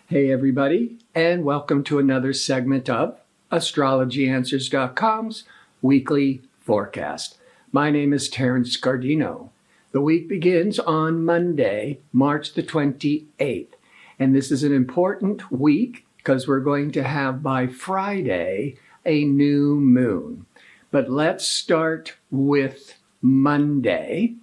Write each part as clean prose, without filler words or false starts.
Hey, everybody, and welcome to another segment of AstrologyAnswers.com's weekly forecast. My name is Terence. The week begins on Monday, March the 28th, and this is an important week because we're going to have by Friday a new moon. But let's start with Monday.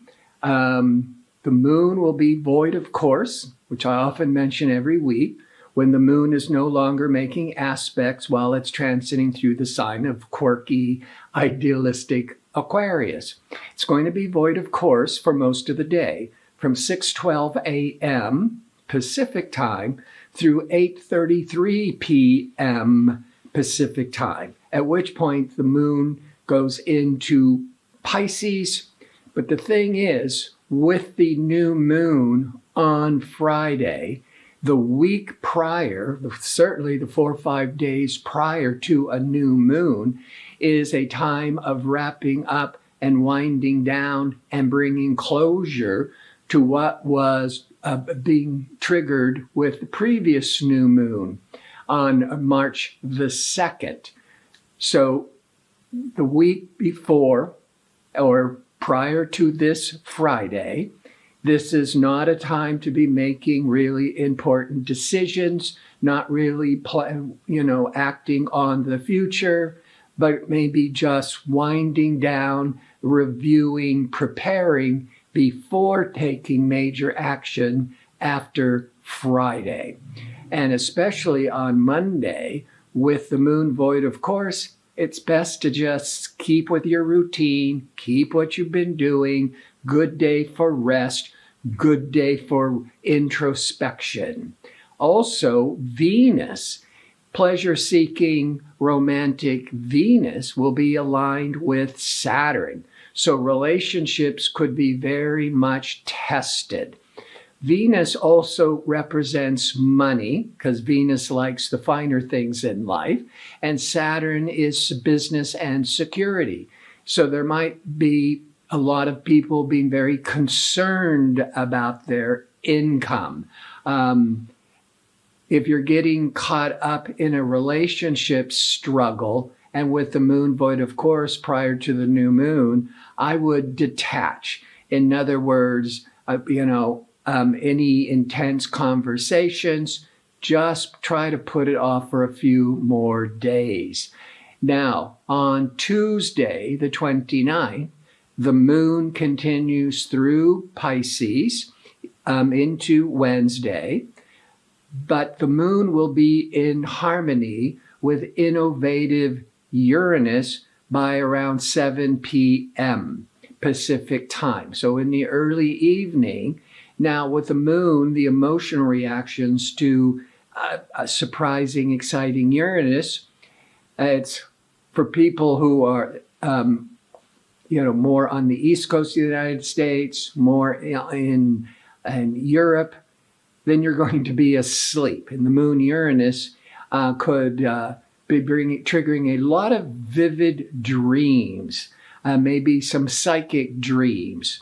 The moon will be void of course, which I often mention every week, when the moon is no longer making aspects while it's transiting through the sign of quirky, idealistic Aquarius. It's going to be void of course for most of the day, from 6:12 a.m. Pacific time through 8:33 p.m. Pacific time, at which point the moon goes into Pisces. But the thing is, with the new moon on Friday, the week prior, certainly the 4 or 5 days prior to a new moon, is a time of wrapping up and winding down and bringing closure to what was being triggered with the previous new moon on March the 2nd. So the week before or prior to this Friday, this is not a time to be making really important decisions, not really acting on the future, but maybe just winding down, reviewing, preparing before taking major action after Friday. And especially on Monday, with the moon void of course, it's best to just keep with your routine, keep what you've been doing. Good day for rest, good day for introspection. Also, Venus, pleasure-seeking, romantic Venus, will be aligned with Saturn. So relationships could be very much tested. Venus also represents money, because Venus likes the finer things in life, and Saturn is business and security. So there might be a lot of people being very concerned about their income. If you're getting caught up in a relationship struggle, and with the moon void of course prior to the new moon, I would detach. In other words, any intense conversations, just try to put it off for a few more days. Now, on Tuesday, the 29th, the moon continues through Pisces into Wednesday, but the moon will be in harmony with innovative Uranus by around 7 p.m. Pacific time. So in the early evening. Now, with the moon, the emotional reactions to a surprising, exciting Uranus, it's for people who are, more on the East Coast of the United States, more in Europe, then you're going to be asleep. And the moon Uranus could be triggering a lot of vivid dreams, maybe some psychic dreams.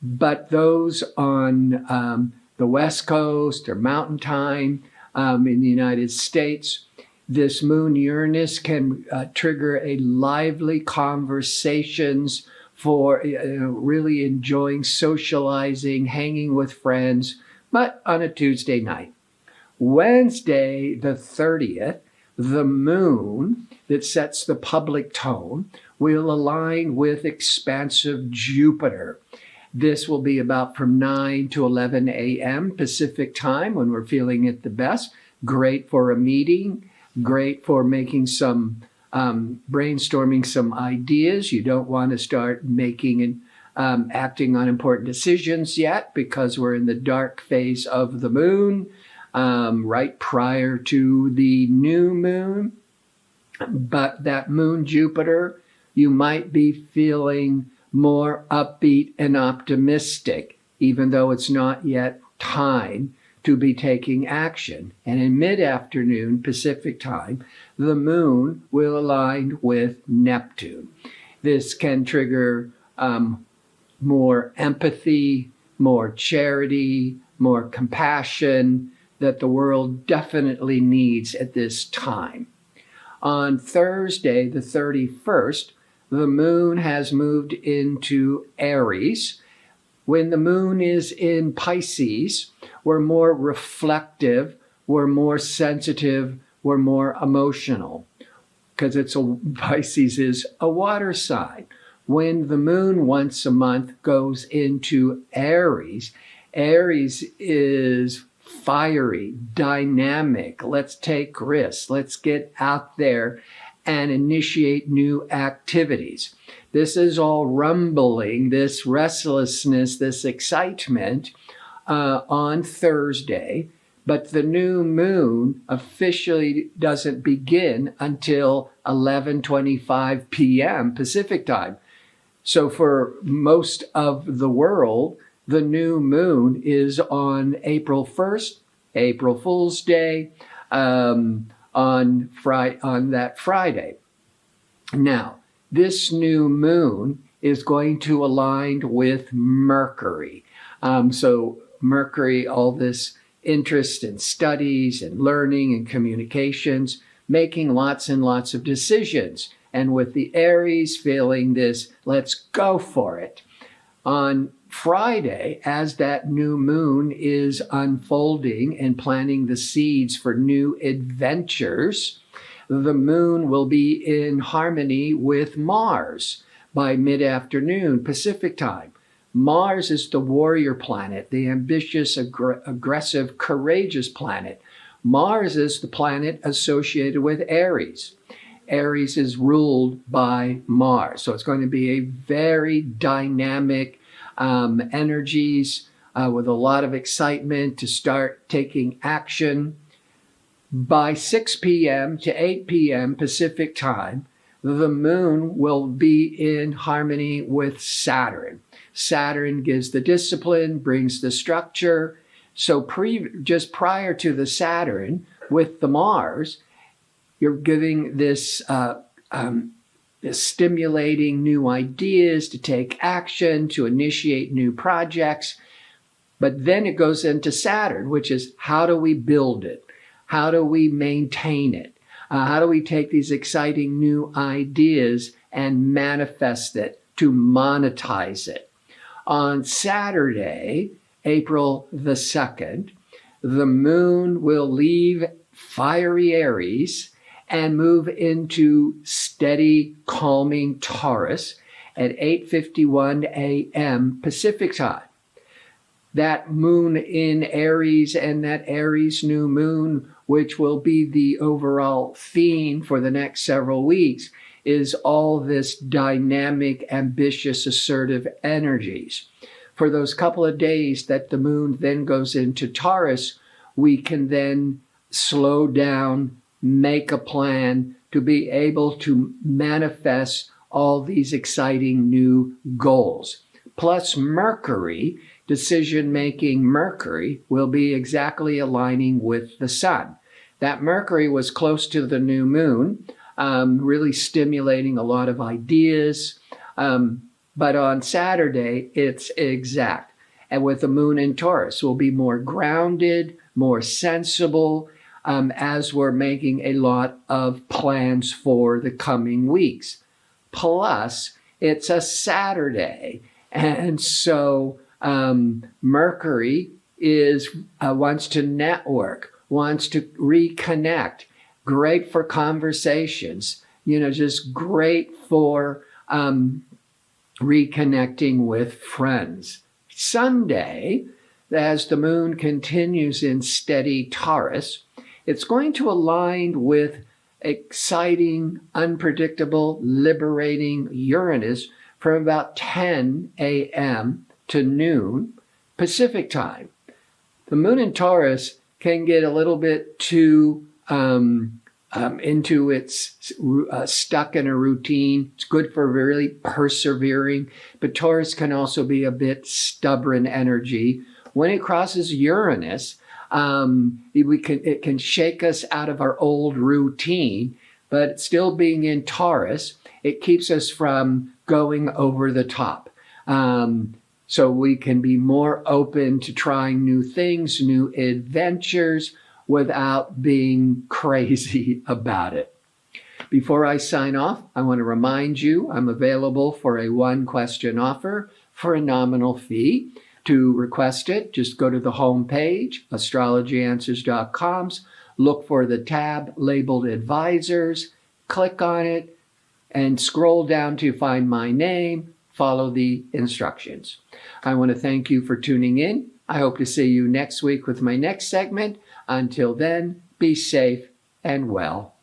But those on the West Coast or Mountain Time in the United States, this moon Uranus can trigger a lively conversations for really enjoying socializing, hanging with friends, but on a Tuesday night. Wednesday, the 30th, the moon that sets the public tone will align with expansive Jupiter. This will be about from 9 to 11 a.m. Pacific time when we're feeling it the best. Great for a meeting, great for making some brainstorming some ideas. You don't want to start making and acting on important decisions yet because we're in the dark phase of the moon, right prior to the new moon. But that moon Jupiter, you might be feeling more upbeat and optimistic, even though it's not yet time to be taking action. And in mid-afternoon Pacific time, the moon will align with Neptune. This can trigger more empathy, more charity, more compassion, that the world definitely needs at this time. On Thursday, the 31st, the moon has moved into Aries. When the moon is in Pisces, we're more reflective, we're more sensitive, we're more emotional, because Pisces is a water sign. When the moon once a month goes into Aries, Aries is fiery, dynamic. Let's take risks. Let's get out there and initiate new activities. This is all rumbling, this restlessness, this excitement on Thursday, but the new moon officially doesn't begin until 11:25 p.m. Pacific time. So for most of the world, the new moon is on April 1st, April Fool's Day, on that Friday. Now, this new moon is going to align with Mercury. So Mercury, all this interest in studies and learning and communications, making lots and lots of decisions. And with the Aries feeling this, let's go for it. On Friday, as that new moon is unfolding and planting the seeds for new adventures, the moon will be in harmony with Mars by mid-afternoon Pacific time. Mars is the warrior planet, the ambitious, aggressive, courageous planet. Mars is the planet associated with Aries. Aries is ruled by Mars. So it's going to be a very dynamic energies with a lot of excitement to start taking action. By 6 p.m. to 8 p.m. Pacific time, the moon will be in harmony with Saturn. Saturn gives the discipline, brings the structure. So just prior to the Saturn with the Mars, you're giving this stimulating new ideas to take action, to initiate new projects. But then it goes into Saturn, which is how do we build it? How do we maintain it? How do we take these exciting new ideas and manifest it to monetize it? On Saturday, April the 2nd, the moon will leave fiery Aries and move into steady, calming Taurus at 8:51 a.m. Pacific time. That moon in Aries and that Aries new moon, which will be the overall theme for the next several weeks, is all this dynamic, ambitious, assertive energies. For those couple of days that the moon then goes into Taurus, we can then slow down, make a plan to be able to manifest all these exciting new goals. Plus Mercury, decision-making Mercury, will be exactly aligning with the sun. That Mercury was close to the new moon, really stimulating a lot of ideas. But on Saturday, it's exact. And with the moon in Taurus, we'll be more grounded, more sensible, as we're making a lot of plans for the coming weeks. Plus, it's a Saturday. And so Mercury wants to network, wants to reconnect, great for conversations, just great for reconnecting with friends. Sunday, as the moon continues in steady Taurus, it's going to align with exciting, unpredictable, liberating Uranus from about 10 a.m. to noon Pacific time. The moon in Taurus can get a little bit too into its stuck in a routine. It's good for really persevering, but Taurus can also be a bit stubborn energy. When it crosses Uranus, it can shake us out of our old routine, but still being in Taurus, it keeps us from going over the top. so we can be more open to trying new things, new adventures, without being crazy about it. Before I sign off, I want to remind you I'm available for a one-question offer for a nominal fee. To request it, just go to the home page, astrologyanswers.com, look for the tab labeled Advisors, click on it, and scroll down to find my name. Follow the instructions. I want to thank you for tuning in. I hope to see you next week with my next segment. Until then, be safe and well.